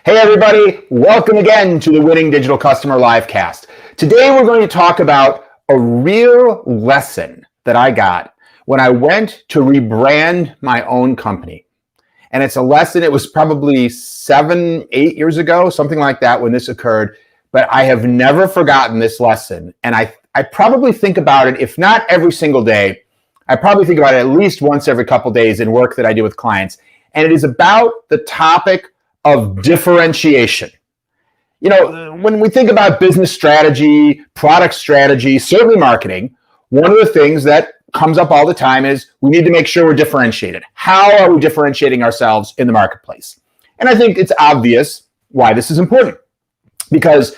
Hey everybody, welcome again to the Winning Digital Customer Livecast. Today we're going to talk about a real lesson that I got when I went to rebrand my own company. And it's a lesson, it was probably 7, 8 years ago, something like that when this occurred, but I have never forgotten this lesson. And I probably think about it, if not every single day, I probably think about it at least once every couple days in work that I do with clients. And it is about the topic of differentiation. You know, when we think about business strategy, product strategy, certainly marketing, one of the things that comes up all the time is we need to make sure we're differentiated. How are we differentiating ourselves in the marketplace? And I think it's obvious why this is important. Because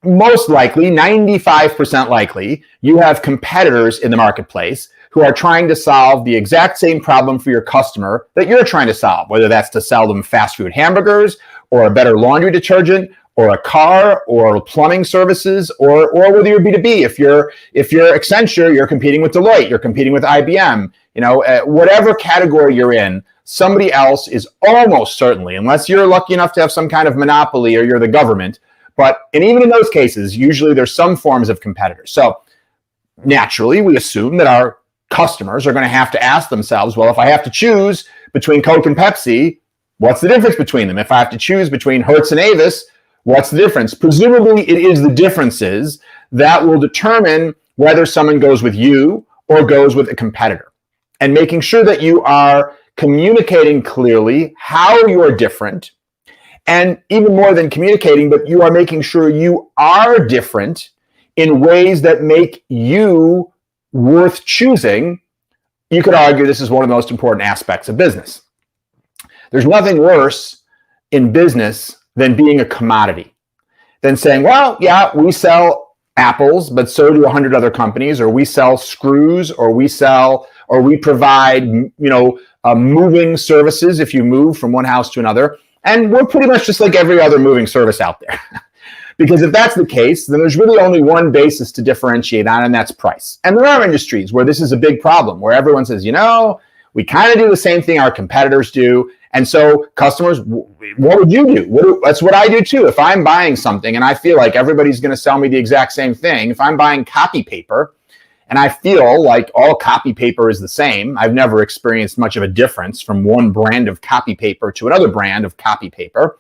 most likely, 95% likely, you have competitors in the marketplace who are trying to solve the exact same problem for your customer that you're trying to solve, whether that's to sell them fast food hamburgers or a better laundry detergent or a car or plumbing services or whether you're B2B. If you're Accenture, you're competing with Deloitte, you're competing with IBM, whatever category you're in, somebody else is almost certainly, unless you're lucky enough to have some kind of monopoly or you're the government, and even in those cases, usually there's some forms of competitors. So naturally, we assume that our customers are going to have to ask themselves, well, if I have to choose between Coke and Pepsi, what's the difference between them? If I have to choose between Hertz and Avis, what's the difference? Presumably, it is the differences that will determine whether someone goes with you or goes with a competitor. And making sure that you are communicating clearly how you are different, and even more than communicating, but you are making sure you are different in ways that make you worth choosing. You could argue this is one of the most important aspects of business. There's nothing worse in business than being a commodity, than saying, well, yeah, we sell apples, but so do 100 other companies, or we sell screws, or we provide, moving services if you move from one house to another. And we're pretty much just like every other moving service out there. Because if that's the case, then there's really only one basis to differentiate on, and that's price. And there are industries where this is a big problem, where everyone says, we kind of do the same thing our competitors do. And so customers, what would you do? That's what I do too. If I'm buying something and I feel like everybody's going to sell me the exact same thing, if I'm buying copy paper and I feel like all copy paper is the same, I've never experienced much of a difference from one brand of copy paper to another brand of copy paper.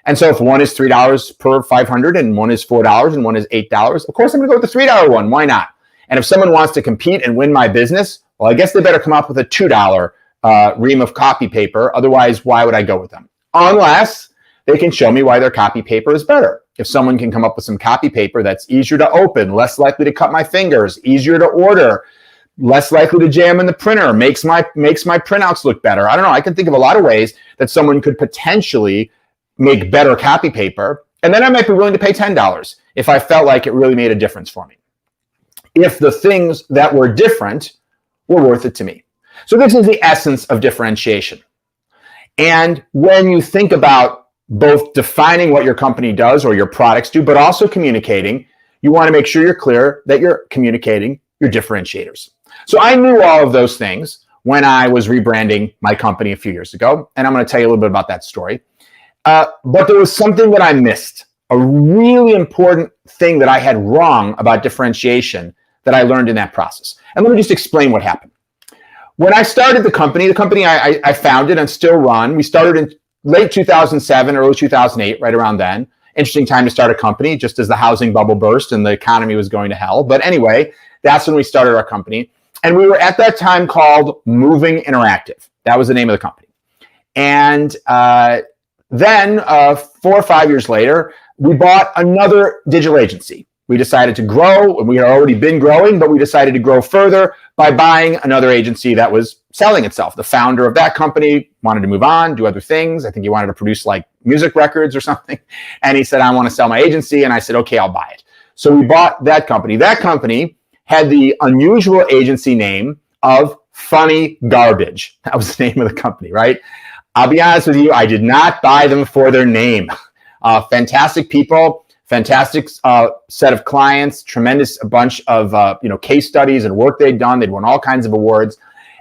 And so if one is $3 per 500 and one is $4 and one is $8, of course I'm going to go with the $3 one. Why not? And if someone wants to compete and win my business, well, I guess they better come up with a $2 ream of copy paper. Otherwise, why would I go with them? Unless they can show me why their copy paper is better. If someone can come up with some copy paper that's easier to open, less likely to cut my fingers, easier to order, less likely to jam in the printer, makes my printouts look better. I don't know. I can think of a lot of ways that someone could potentially make better copy paper, and then I might be willing to pay $10 if I felt like it really made a difference for me. If the things that were different were worth it to me. So this is the essence of differentiation. And when you think about both defining what your company does or your products do, but also communicating, you want to make sure you're clear that you're communicating your differentiators. So I knew all of those things when I was rebranding my company a few years ago, and I'm going to tell you a little bit about that story. But there was something that I missed, a really important thing that I had wrong about differentiation that I learned in that process. And let me just explain what happened. When I started the company I founded and still run, we started in late 2007, early 2008, right around then. Interesting time to start a company, just as the housing bubble burst and the economy was going to hell. But anyway, that's when we started our company. And we were at that time called Moving Interactive. That was the name of the company. And then 4 or 5 years later, we bought another digital agency. We decided to grow, and we had already been growing, but we decided to grow further by buying another agency that was selling itself. The founder of that company wanted to move on, do other things. I think he wanted to produce like music records or something. And he said, I want to sell my agency. And I said, okay, I'll buy it. So we bought that company. That company had the unusual agency name of Funny Garbage. That was the name of the company, right? I'll be honest with you, I did not buy them for their name. Fantastic people, fantastic set of clients, tremendous bunch of case studies and work they'd done. They'd won all kinds of awards.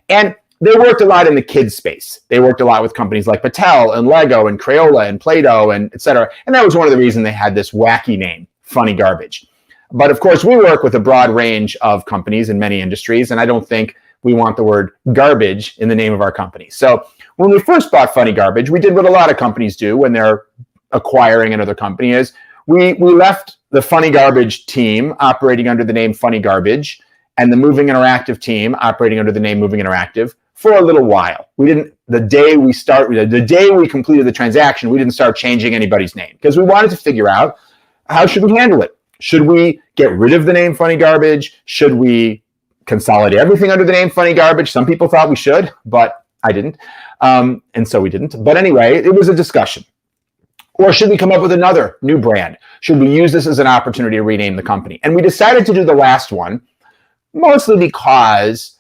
And they worked a lot in the kids space. They worked a lot with companies like Mattel and Lego and Crayola and Play-Doh and et cetera. And that was one of the reasons they had this wacky name, Funny Garbage. But of course, we work with a broad range of companies in many industries, and I don't think we want the word garbage in the name of our company. So when we first bought Funny Garbage, we did what a lot of companies do when they're acquiring another company is we left the Funny Garbage team operating under the name Funny Garbage and the Moving Interactive team operating under the name Moving Interactive for a little while. The day we completed the transaction, we didn't start changing anybody's name because we wanted to figure out how should we handle it. Should we get rid of the name Funny Garbage? Should we consolidate everything under the name Funny Garbage? Some people thought we should, but I didn't. And so we didn't. But anyway, it was a discussion. Or should we come up with another new brand? Should we use this as an opportunity to rename the company? And we decided to do the last one, mostly because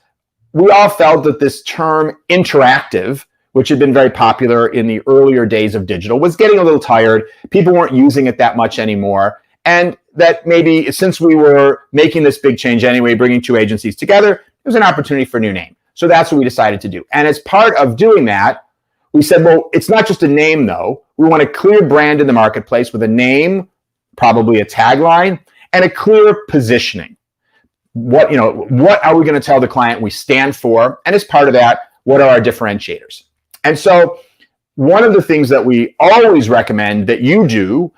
we all felt that this term interactive, which had been very popular in the earlier days of digital, was getting a little tired. People weren't using it that much anymore. And that maybe since we were making this big change anyway, bringing two agencies together, it was an opportunity for a new name. So that's what we decided to do. And as part of doing that, we said, well, it's not just a name, though. We want a clear brand in the marketplace with a name, probably a tagline, and a clear positioning. What are we going to tell the client we stand for? And as part of that, what are our differentiators? And so one of the things that we always recommend that you do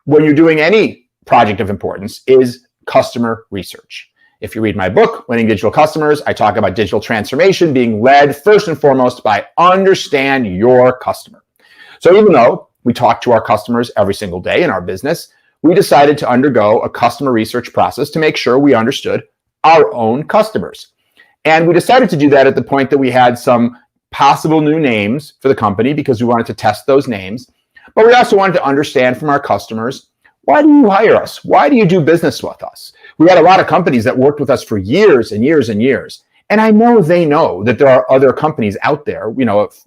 when you're doing any project of importance is customer research. If you read my book, Winning Digital Customers, I talk about digital transformation being led first and foremost by understand your customer. So even though we talk to our customers every single day in our business, we decided to undergo a customer research process to make sure we understood our own customers. And we decided to do that at the point that we had some possible new names for the company because we wanted to test those names. But we also wanted to understand from our customers, why do you hire us? Why do you do business with us? We had a lot of companies that worked with us for years and years and years. And I know they know that there are other companies out there.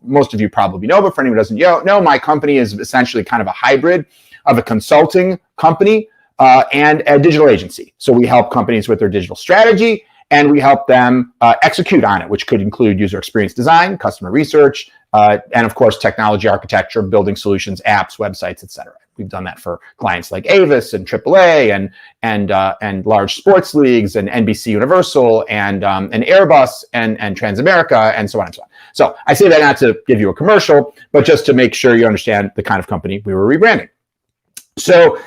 Most of you probably know, but for anyone who doesn't know, my company is essentially kind of a hybrid of a consulting company and a digital agency. So we help companies with their digital strategy and we help them execute on it, which could include user experience design, customer research, and of course, technology architecture, building solutions, apps, websites, et cetera. We've done that for clients like Avis and AAA and large sports leagues and NBC Universal and Airbus and Transamerica and so on and so on. So I say that not to give you a commercial, but just to make sure you understand the kind of company we were rebranding. So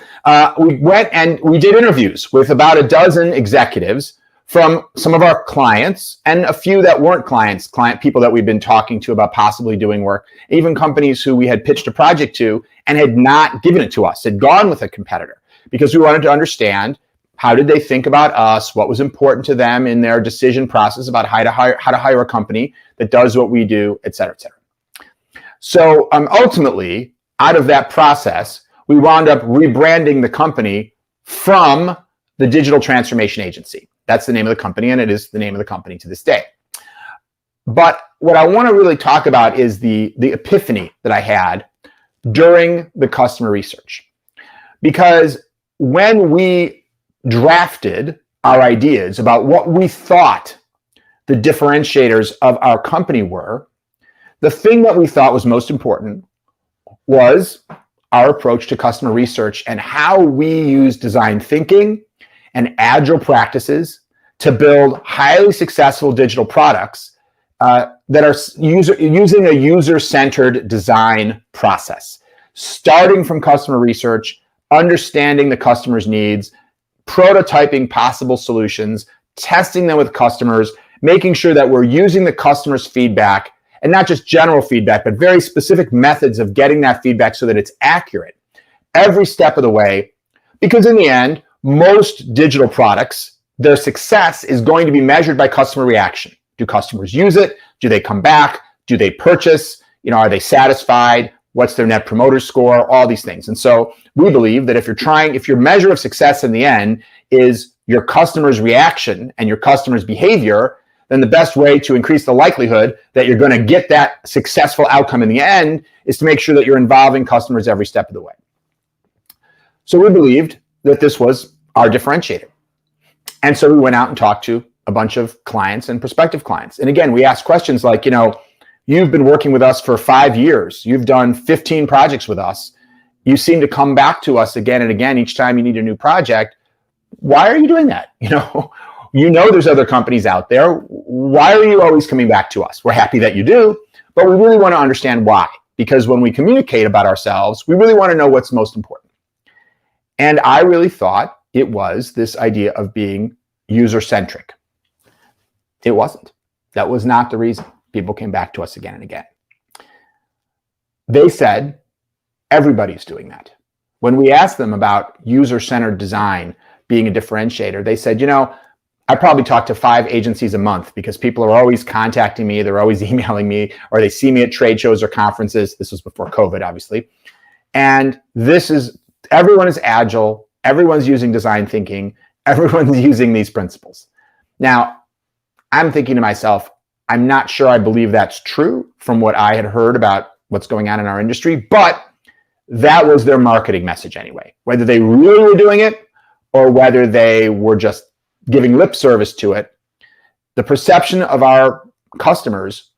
we went and we did interviews with about a dozen executives from some of our clients and a few that weren't clients, people that we've been talking to about possibly doing work, even companies who we had pitched a project to and had not given it to us, had gone with a competitor, because we wanted to understand how did they think about us, what was important to them in their decision process about how to hire a company that does what we do, et cetera, et cetera. So ultimately, out of that process, we wound up rebranding the company from the Digital Transformation Agency. That's the name of the company, and it is the name of the company to this day. But what I want to really talk about is the epiphany that I had during the customer research. Because when we drafted our ideas about what we thought the differentiators of our company were, the thing that we thought was most important was our approach to customer research and how we use design thinking and agile practices to build highly successful digital products that are using a user-centered design process, starting from customer research, understanding the customer's needs, prototyping possible solutions, testing them with customers, making sure that we're using the customer's feedback, and not just general feedback, but very specific methods of getting that feedback so that it's accurate every step of the way. Because in the end, most digital products, their success is going to be measured by customer reaction. Do customers use it? Do they come back? Do they purchase? Are they satisfied? What's their net promoter score? All these things. And so we believe that if your measure of success in the end is your customer's reaction and your customer's behavior, then the best way to increase the likelihood that you're going to get that successful outcome in the end is to make sure that you're involving customers every step of the way. So we believed that this was our differentiator. And so we went out and talked to a bunch of clients and prospective clients. And again, we ask questions like, you've been working with us for 5 years. You've done 15 projects with us. You seem to come back to us again and again each time you need a new project. Why are you doing that? There's other companies out there. Why are you always coming back to us? We're happy that you do, but we really want to understand why. Because when we communicate about ourselves, we really want to know what's most important. And I really thought it was this idea of being user-centric. It wasn't. That was not the reason people came back to us again and again. They said, everybody's doing that. When we asked them about user-centered design being a differentiator, they said, I probably talk to 5 agencies a month because people are always contacting me, they're always emailing me, or they see me at trade shows or conferences. This was before COVID, obviously. And everyone is agile, everyone's using design thinking, everyone's using these principles. Now, I'm thinking to myself, I'm not sure I believe that's true from what I had heard about what's going on in our industry, but that was their marketing message anyway. Whether they really were doing it or whether they were just giving lip service to it, the perception of our customers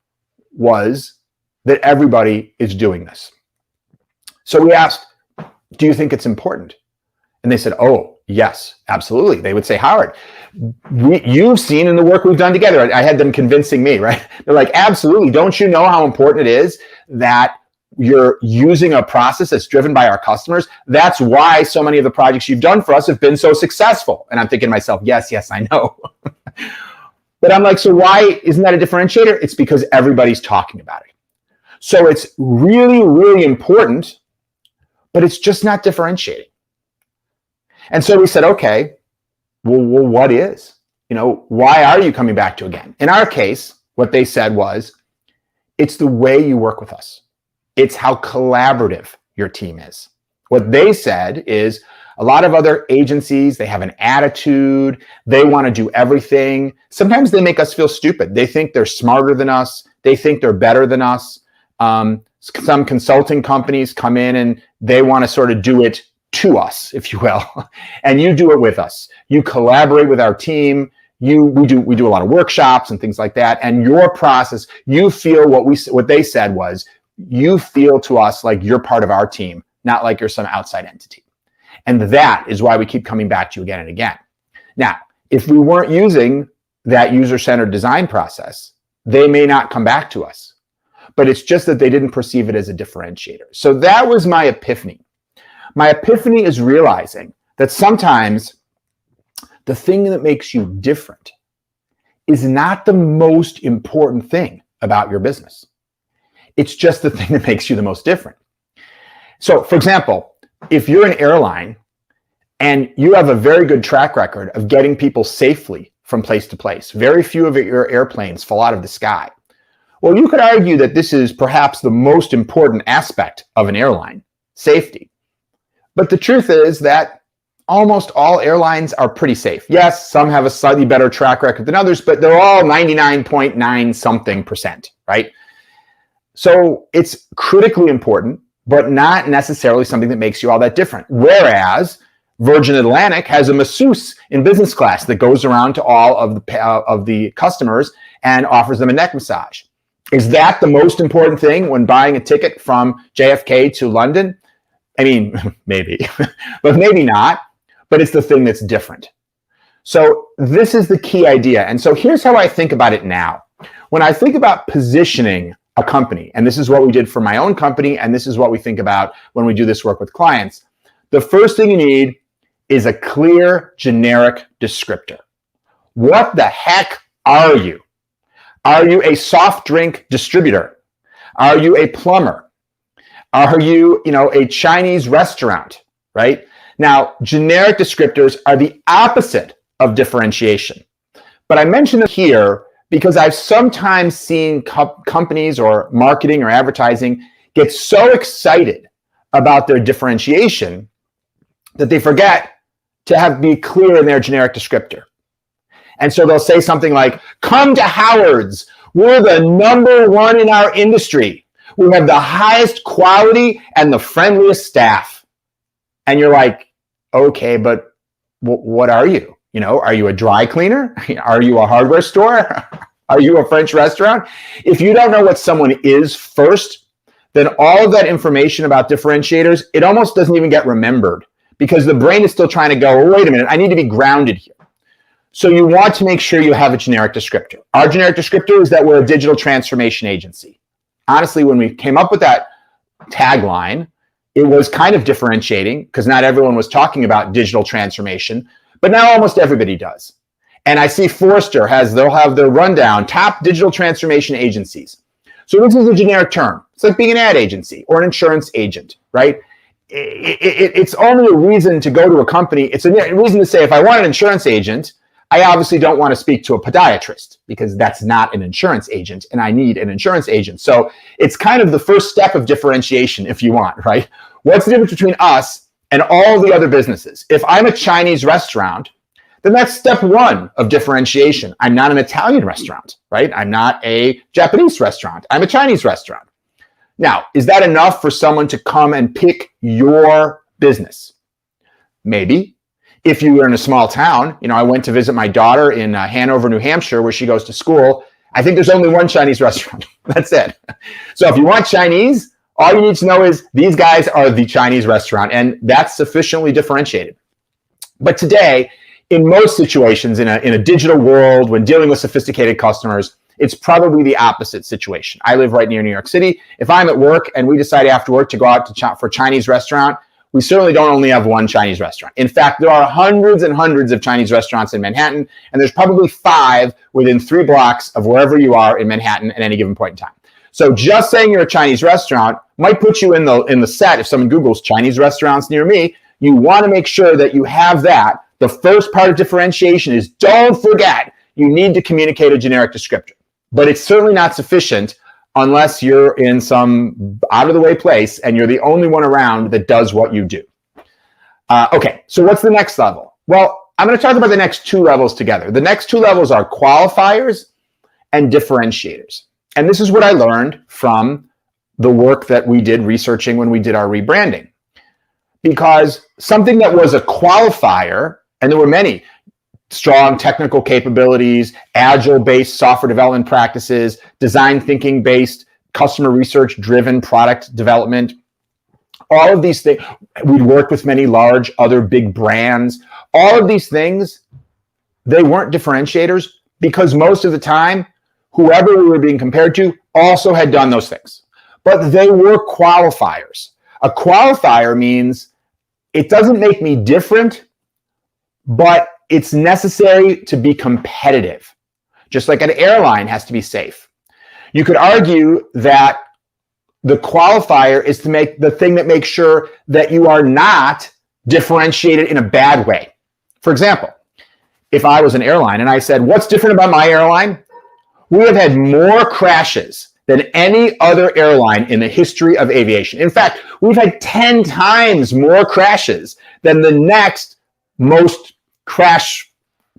was that everybody is doing this. So we asked, do you think it's important? And they said, oh, yes, absolutely. They would say, Howard, you've seen in the work we've done together. I had them convincing me, right? They're like, absolutely. Don't you know how important it is that you're using a process that's driven by our customers? That's why so many of the projects you've done for us have been so successful. And I'm thinking to myself, yes, I know. But I'm like, so why isn't that a differentiator? It's because everybody's talking about it. So it's really, really important, but it's just not differentiating. And so we said, okay, well, what is? Why are you coming back to again? In our case, what they said was, it's the way you work with us. It's how collaborative your team is. What they said is a lot of other agencies, they have an attitude. They want to do everything. Sometimes they make us feel stupid. They think they're smarter than us. They think they're better than us. Some consulting companies come in and they want to sort of do it to us, if you will, and you do it with us. You collaborate with our team. We do a lot of workshops and things like that. And your process, you feel what they said was, you feel to us like you're part of our team, not like you're some outside entity. And that is why we keep coming back to you again and again. Now, if we weren't using that user-centered design process, they may not come back to us. But it's just that they didn't perceive it as a differentiator. So that was my epiphany. My epiphany is realizing that sometimes the thing that makes you different is not the most important thing about your business. It's just the thing that makes you the most different. So, for example, if you're an airline and you have a very good track record of getting people safely from place to place, very few of your airplanes fall out of the sky. Well, you could argue that this is perhaps the most important aspect of an airline, safety. But the truth is that almost all airlines are pretty safe. Yes, some have a slightly better track record than others, but they're all 99.9 something percent, right? So it's critically important, but not necessarily something that makes you all that different. Whereas Virgin Atlantic has a masseuse in business class that goes around to all of the customers and offers them a neck massage. Is that the most important thing when buying a ticket from JFK to London? I mean, maybe, but maybe not. But it's the thing that's different. So this is the key idea. And so here's how I think about it now. When I think about positioning a company, and this is what we did for my own company, and this is what we think about when we do this work with clients, the first thing you need is a clear, generic descriptor. What the heck are you? Are you a soft drink distributor? Are you a plumber? Are you, a Chinese restaurant, right? Now, generic descriptors are the opposite of differentiation. But I mention it here because I've sometimes seen companies or marketing or advertising get so excited about their differentiation that they forget to be clear in their generic descriptor. And so they'll say something like, come to Howard's. We're the #1 in our industry. We have the highest quality and the friendliest staff. And you're like, okay, but what are you? Are you a dry cleaner? Are you a hardware store? Are you a French restaurant? If you don't know what someone is first, then all of that information about differentiators, it almost doesn't even get remembered because the brain is still trying to go, wait a minute, I need to be grounded here. So you want to make sure you have a generic descriptor. Our generic descriptor is that we're a digital transformation agency. Honestly, when we came up with that tagline, it was kind of differentiating because not everyone was talking about digital transformation, but now almost everybody does. And I see Forrester they'll have their rundown, top digital transformation agencies. So this is a generic term. It's like being an ad agency or an insurance agent, right? It's only a reason to go to a company. It's a reason to say, if I want an insurance agent, I obviously don't want to speak to a podiatrist because that's not an insurance agent and I need an insurance agent. So it's kind of the first step of differentiation if you want, right? What's the difference between us and all the other businesses? If I'm a Chinese restaurant, then that's step one of differentiation. I'm not an Italian restaurant, right? I'm not a Japanese restaurant. I'm a Chinese restaurant. Now, is that enough for someone to come and pick your business? Maybe. If you were in a small town, I went to visit my daughter in Hanover, New Hampshire, where she goes to school. I think there's only one Chinese restaurant. That's it. So if you want Chinese, all you need to know is these guys are the Chinese restaurant, and that's sufficiently differentiated. But today, in most situations, in a digital world, when dealing with sophisticated customers, it's probably the opposite situation. I live right near New York City. If I'm at work and we decide after work to go out for a Chinese restaurant, we certainly don't only have one Chinese restaurant. In fact, there are hundreds and hundreds of Chinese restaurants in Manhattan, and there's probably 5 within 3 blocks of wherever you are in Manhattan at any given point in time. So just saying you're a Chinese restaurant might put you in the set. If someone Googles Chinese restaurants near me, you want to make sure that you have that. The first part of differentiation is, don't forget, you need to communicate a generic descriptor. But it's certainly not sufficient unless you're in some out-of-the-way place and you're the only one around that does what you do. Okay, so what's the next level? Well, I'm going to talk about the next 2 levels together. The next 2 levels are qualifiers and differentiators. And this is what I learned from the work that we did researching when we did our rebranding. Because something that was a qualifier, and there were many, strong technical capabilities, agile-based software development practices, design thinking-based, customer research-driven product development. All of these things, we'd worked with many large other big brands. All of these things, they weren't differentiators because most of the time, whoever we were being compared to also had done those things. But they were qualifiers. A qualifier means it doesn't make me different, but it's necessary to be competitive, just like an airline has to be safe. You could argue that the qualifier is to make the thing that makes sure that you are not differentiated in a bad way. For example, if I was an airline and I said, what's different about my airline? We have had more crashes than any other airline in the history of aviation. In fact, we've had 10 times more crashes than the next most crash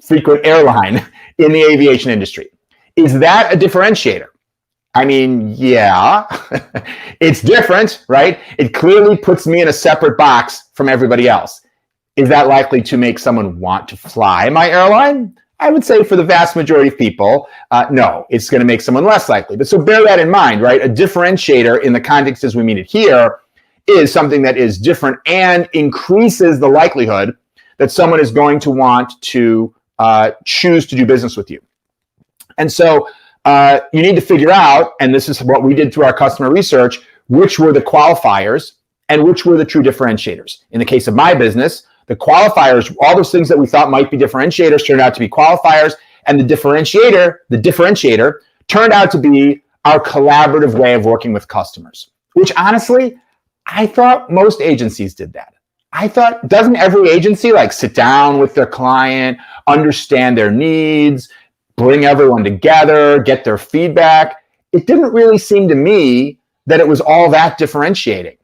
frequent airline in the aviation industry. Is that a differentiator? I mean, yeah, it's different, right? It clearly puts me in a separate box from everybody else. Is that likely to make someone want to fly my airline? I would say for the vast majority of people, no, it's going to make someone less likely. But so bear that in mind, right? A differentiator in the context as we mean it here is something that is different and increases the likelihood that someone is going to want to choose to do business with you. And so you need to figure out, and this is what we did through our customer research, which were the qualifiers and which were the true differentiators. In the case of my business, the qualifiers, all those things that we thought might be differentiators turned out to be qualifiers, and the differentiator turned out to be our collaborative way of working with customers, which honestly, I thought most agencies did that. I thought, doesn't every agency like sit down with their client, understand their needs, bring everyone together, get their feedback? It didn't really seem to me that it was all that differentiating.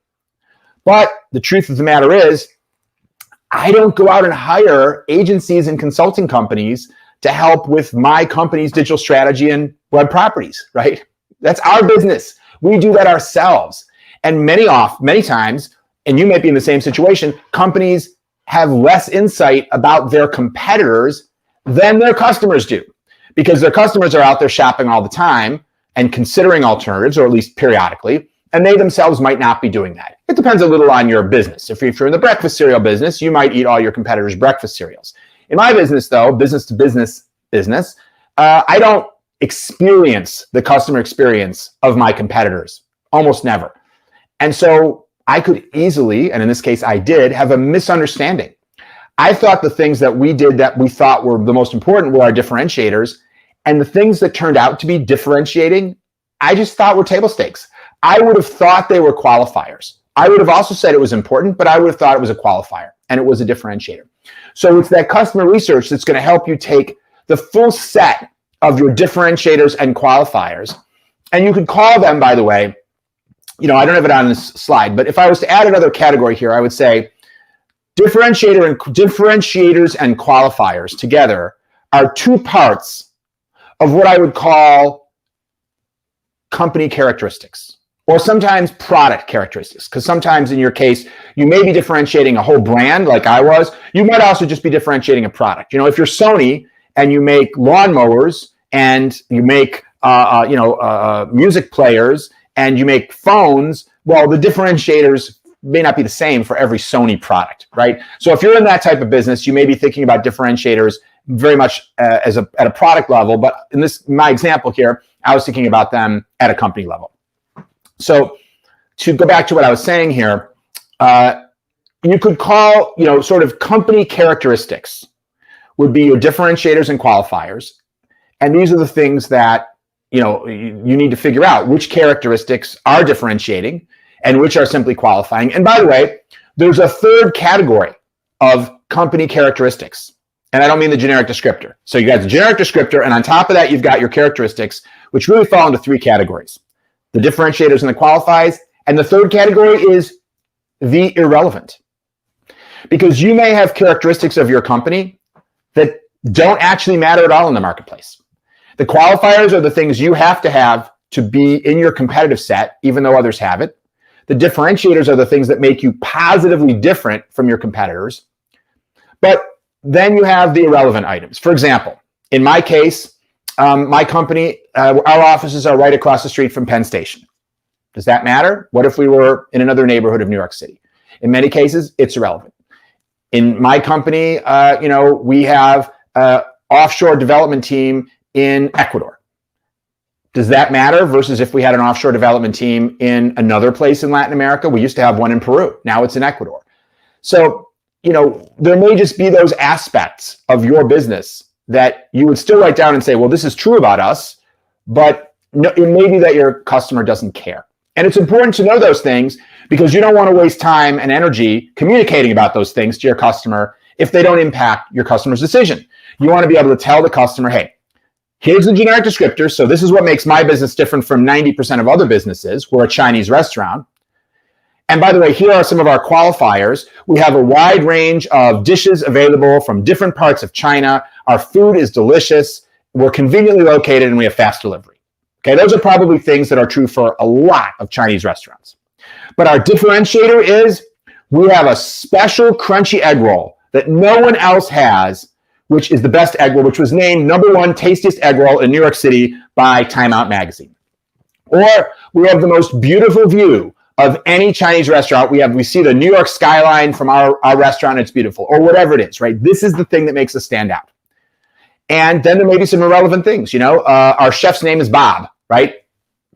But the truth of the matter is, I don't go out and hire agencies and consulting companies to help with my company's digital strategy and web properties, right? That's our business. We do that ourselves. And many times, and you might be in the same situation, companies have less insight about their competitors than their customers do, because their customers are out there shopping all the time and considering alternatives, or at least periodically, and they themselves might not be doing that. It depends a little on your business. If you're in the breakfast cereal business, you might eat all your competitors' breakfast cereals. In my business, though, business to business, I don't experience the customer experience of my competitors, almost never. And so I could easily, and in this case I did, have a misunderstanding. I thought the things that we did that we thought were the most important were our differentiators, and the things that turned out to be differentiating, I just thought were table stakes. I would have thought they were qualifiers. I would have also said it was important, but I would have thought it was a qualifier, and it was a differentiator. So it's that customer research that's going to help you take the full set of your differentiators and qualifiers. And you could call them, by the way, I don't have it on this slide, but if I was to add another category here, I would say differentiators and qualifiers together are two parts of what I would call company characteristics, or sometimes product characteristics, because sometimes in your case, you may be differentiating a whole brand like I was. You might also just be differentiating a product. If you're Sony and you make lawnmowers and you make music players and you make phones, well, the differentiators may not be the same for every Sony product, right? So if you're in that type of business, you may be thinking about differentiators very much at a product level, but in my example here, I was thinking about them at a company level. So to go back to what I was saying here, you could call, sort of company characteristics would be your differentiators and qualifiers. And these are the things that, you need to figure out which characteristics are differentiating and which are simply qualifying. And by the way, there's a third category of company characteristics. And I don't mean the generic descriptor. So you got the generic descriptor, and on top of that, you've got your characteristics, which really fall into three categories: the differentiators and the qualifiers. And the third category is the irrelevant. Because you may have characteristics of your company that don't actually matter at all in the marketplace. The qualifiers are the things you have to be in your competitive set, even though others have it. The differentiators are the things that make you positively different from your competitors. But then you have the irrelevant items. For example, in my case, my company, our offices are right across the street from Penn Station. Does that matter? What if we were in another neighborhood of New York City? In many cases, it's irrelevant. In my company, we have an offshore development team in Ecuador. Does that matter versus if we had an offshore development team in another place in Latin America? We used to have one in Peru. Now it's in Ecuador. So, there may just be those aspects of your business that you would still write down and say, well, this is true about us, but it may be that your customer doesn't care. And it's important to know those things because you don't want to waste time and energy communicating about those things to your customer if they don't impact your customer's decision. You want to be able to tell the customer, hey, here's the generic descriptor. So this is what makes my business different from 90% of other businesses. We're a Chinese restaurant. And by the way, here are some of our qualifiers. We have a wide range of dishes available from different parts of China. Our food is delicious. We're conveniently located and we have fast delivery. Okay, those are probably things that are true for a lot of Chinese restaurants. But our differentiator is we have a special crunchy egg roll that no one else has, which is the best egg roll, which was named #1 tastiest egg roll in New York City by Time Out magazine. Or we have the most beautiful view of any Chinese restaurant. We see the New York skyline from our restaurant. It's beautiful, or whatever it is, right? This is the thing that makes us stand out. And then there may be some irrelevant things. Our chef's name is Bob, right?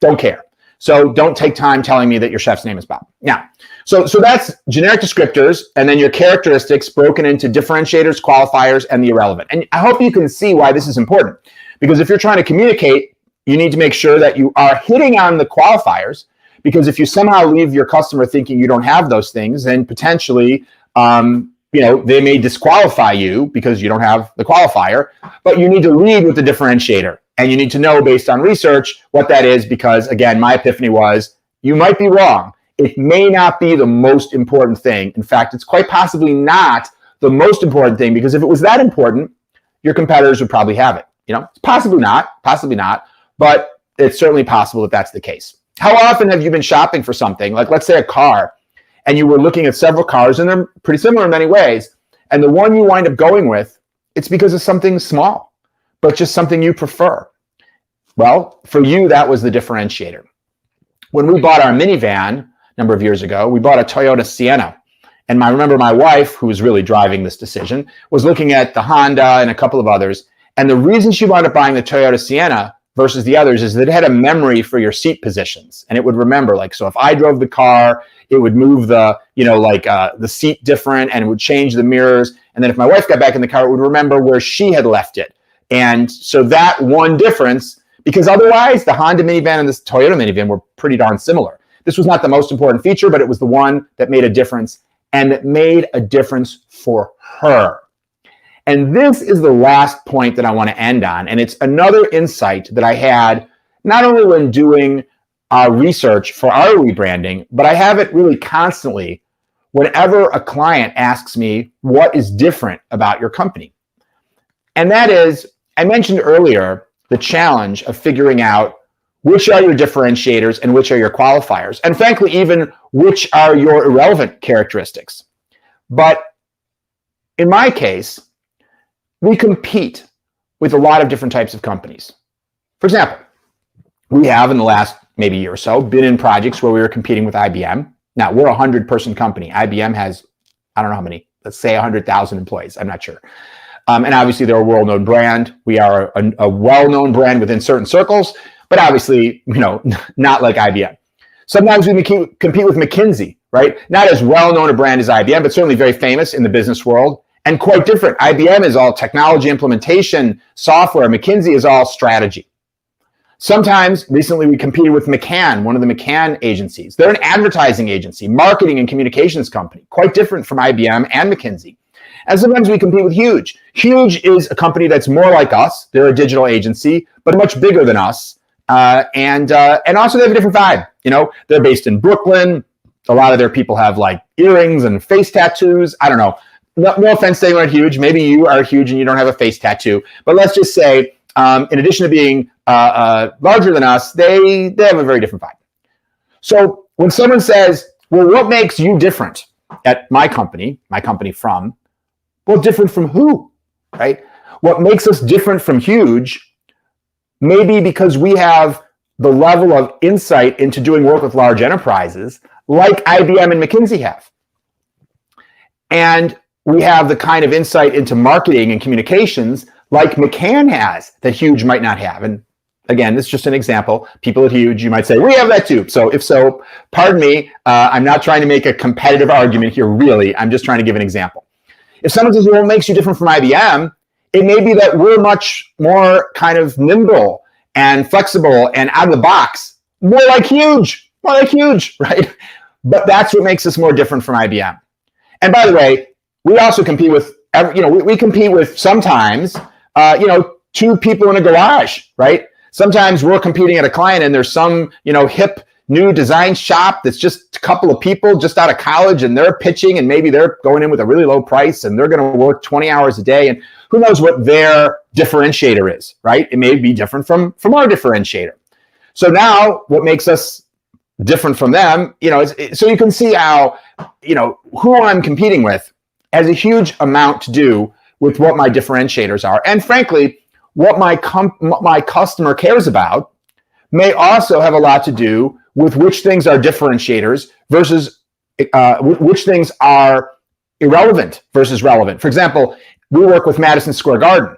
Don't care. So don't take time telling me that your chef's name is Bob. Now, so that's generic descriptors, and then your characteristics broken into differentiators, qualifiers, and the irrelevant. And I hope you can see why this is important, because if you're trying to communicate, you need to make sure that you are hitting on the qualifiers, because if you somehow leave your customer thinking you don't have those things, then potentially, they may disqualify you because you don't have the qualifier, but you need to lead with the differentiator. And you need to know based on research what that is, because again, my epiphany was you might be wrong. It may not be the most important thing. In fact, it's quite possibly not the most important thing, because if it was that important, your competitors would probably have it. Possibly not, but it's certainly possible that that's the case. How often have you been shopping for something, like let's say a car, and you were looking at several cars, and they're pretty similar in many ways, And the one you wind up going with, it's because of something small, but just something you prefer. Well, for you, that was the differentiator. When we bought our minivan a number of years ago, we bought a Toyota Sienna. And I remember my wife, who was really driving this decision, was looking at the Honda and a couple of others. And the reason she wound up buying the Toyota Sienna versus the others is that it had a memory for your seat positions. And it would remember, like, so if I drove the car, it would move the, the seat different, and it would change the mirrors. And then if my wife got back in the car, it would remember where she had left it. And so that one difference, because otherwise the Honda minivan and this Toyota minivan were pretty darn similar. This was not the most important feature, but it was the one that made a difference, and it made a difference for her. And this is the last point that I want to end on. And it's another insight that I had not only when doing research for our rebranding, but I have it really constantly whenever a client asks me, what is different about your company? And that is, I mentioned earlier, the challenge of figuring out which are your differentiators and which are your qualifiers, and frankly, even which are your irrelevant characteristics. But in my case, we compete with a lot of different types of companies. For example, we have in the last maybe year or so been in projects where we were competing with IBM. Now, we're a 100-person company. IBM has, I don't know how many, let's say 100,000 employees. I'm not sure. And obviously, they're a world-known brand. We are a well-known brand within certain circles, but obviously, not like IBM. Sometimes we compete with McKinsey, right? Not as well-known a brand as IBM, but certainly very famous in the business world. And quite different. IBM is all technology implementation, software. McKinsey is all strategy. Sometimes, recently, we competed with McCann, one of the McCann agencies. They're an advertising agency, marketing and communications company, quite different from IBM and McKinsey. And sometimes we compete with Huge. Huge is a company that's more like us. They're a digital agency, but much bigger than us. And also they have a different vibe. They're based in Brooklyn. A lot of their people have like earrings and face tattoos. I don't know. No offense to anyone at Huge. Maybe you are Huge and you don't have a face tattoo. But let's just say, in addition to being larger than us, they have a very different vibe. So when someone says, well, what makes you different at my company from, well, different from who, right? What makes us different from Huge may be because we have the level of insight into doing work with large enterprises like IBM and McKinsey have. And we have the kind of insight into marketing and communications like McCann has that Huge might not have. And again, this is just an example. People at Huge, you might say, we have that too. So if so, pardon me, I'm not trying to make a competitive argument here, really. I'm just trying to give an example. If someone says, well, what makes you different from IBM? It may be that we're much more kind of nimble and flexible and out of the box, more like Huge, right? But that's what makes us more different from IBM. And by the way, we also compete with, we compete with sometimes, two people in a garage, right? Sometimes we're competing at a client and there's some, hip new design shop that's just a couple of people just out of college and they're pitching and maybe they're going in with a really low price and they're going to work 20 hours a day and who knows what their differentiator is, right? It may be different from our differentiator. So now what makes us different from them, so you can see how, who I'm competing with has a huge amount to do with what my differentiators are. And frankly, what my customer cares about may also have a lot to do with which things are differentiators versus which things are irrelevant versus relevant. For example, we work with Madison Square Garden.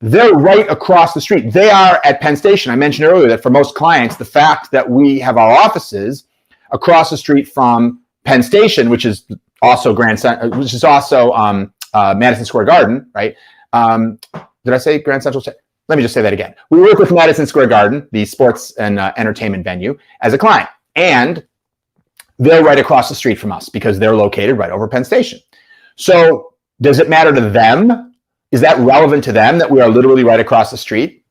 They're right across the street. They are at Penn Station. I mentioned earlier that for most clients, the fact that we have our offices across the street from Penn Station, which is also Madison Square Garden, right? Did I say Grand Central? Let me just say that again. We work with Madison Square Garden, the sports and entertainment venue, as a client. And they're right across the street from us because they're located right over Penn Station. So does it matter to them? Is that relevant to them that we are literally right across the street?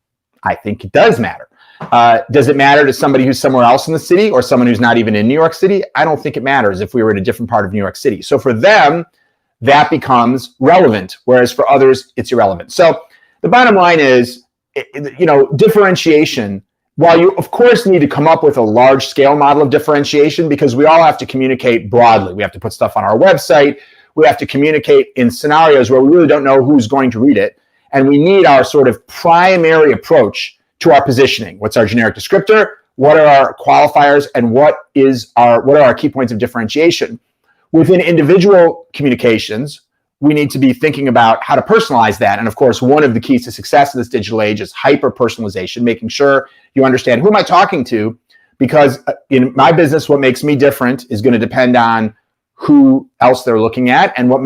I think it does matter. Does it matter to somebody who's somewhere else in the city or someone who's not even in New York City? I don't think it matters if we were in a different part of New York City. So for them, that becomes relevant, whereas for others, it's irrelevant. So the bottom line is, differentiation, while you, of course, need to come up with a large-scale model of differentiation because we all have to communicate broadly. We have to put stuff on our website. We have to communicate in scenarios where we really don't know who's going to read it. And we need our sort of primary approach to our positioning. What's our generic descriptor? What are our qualifiers? And what are our key points of differentiation? Within individual communications, we need to be thinking about how to personalize that. And of course, one of the keys to success in this digital age is hyper-personalization, making sure you understand who am I talking to, because in my business, what makes me different is going to depend on who else they're looking at, and what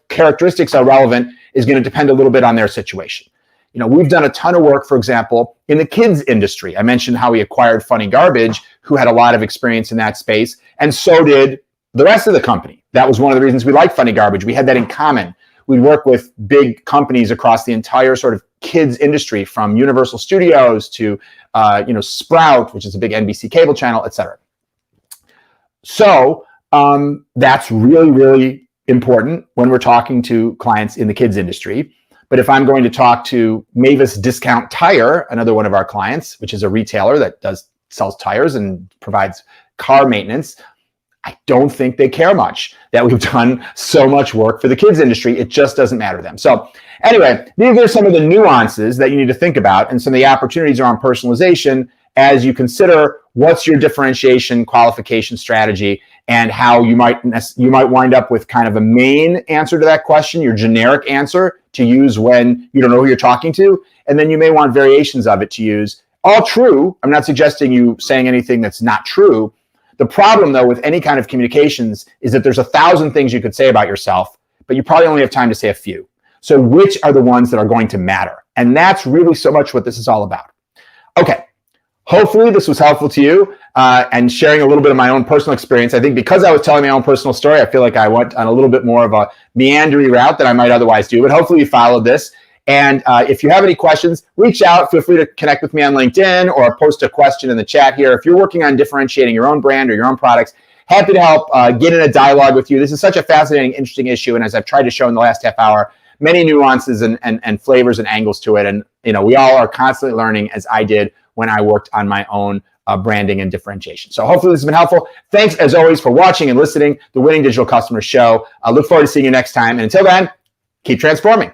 characteristics are relevant is going to depend a little bit on their situation. We've done a ton of work, for example, in the kids industry. I mentioned how we acquired Funny Garbage, who had a lot of experience in that space, and so did the rest of the company. That was one of the reasons we liked Funny Garbage. We had that in common. We'd work with big companies across the entire sort of kids industry, from Universal Studios to Sprout, which is a big NBC cable channel, et cetera. So that's really, really important when we're talking to clients in the kids industry. But if I'm going to talk to Mavis Discount Tire, another one of our clients, which is a retailer that sells tires and provides car maintenance, I don't think they care much that we've done so much work for the kids industry. It just doesn't matter to them. So anyway, these are some of the nuances that you need to think about, and some of the opportunities around personalization as you consider what's your differentiation qualification strategy, and how you might wind up with kind of a main answer to that question, your generic answer to use when you don't know who you're talking to, and then you may want variations of it to use. All true. I'm not suggesting you saying anything that's not true. The problem, though, with any kind of communications is that there's 1,000 things you could say about yourself, but you probably only have time to say a few. So which are the ones that are going to matter? And that's really so much what this is all about. Okay. Hopefully this was helpful to you, and sharing a little bit of my own personal experience. I think because I was telling my own personal story, I feel like I went on a little bit more of a meandering route than I might otherwise do, but hopefully you followed this. And if you have any questions, reach out. Feel free to connect with me on LinkedIn, or post a question in the chat here. If you're working on differentiating your own brand or your own products, happy to help get in a dialogue with you. This is such a fascinating, interesting issue. And as I've tried to show in the last half hour, many nuances and flavors and angles to it. And we all are constantly learning, as I did when I worked on my own branding and differentiation. So hopefully this has been helpful. Thanks, as always, for watching and listening to the Winning Digital Customer Show. I look forward to seeing you next time. And until then, keep transforming.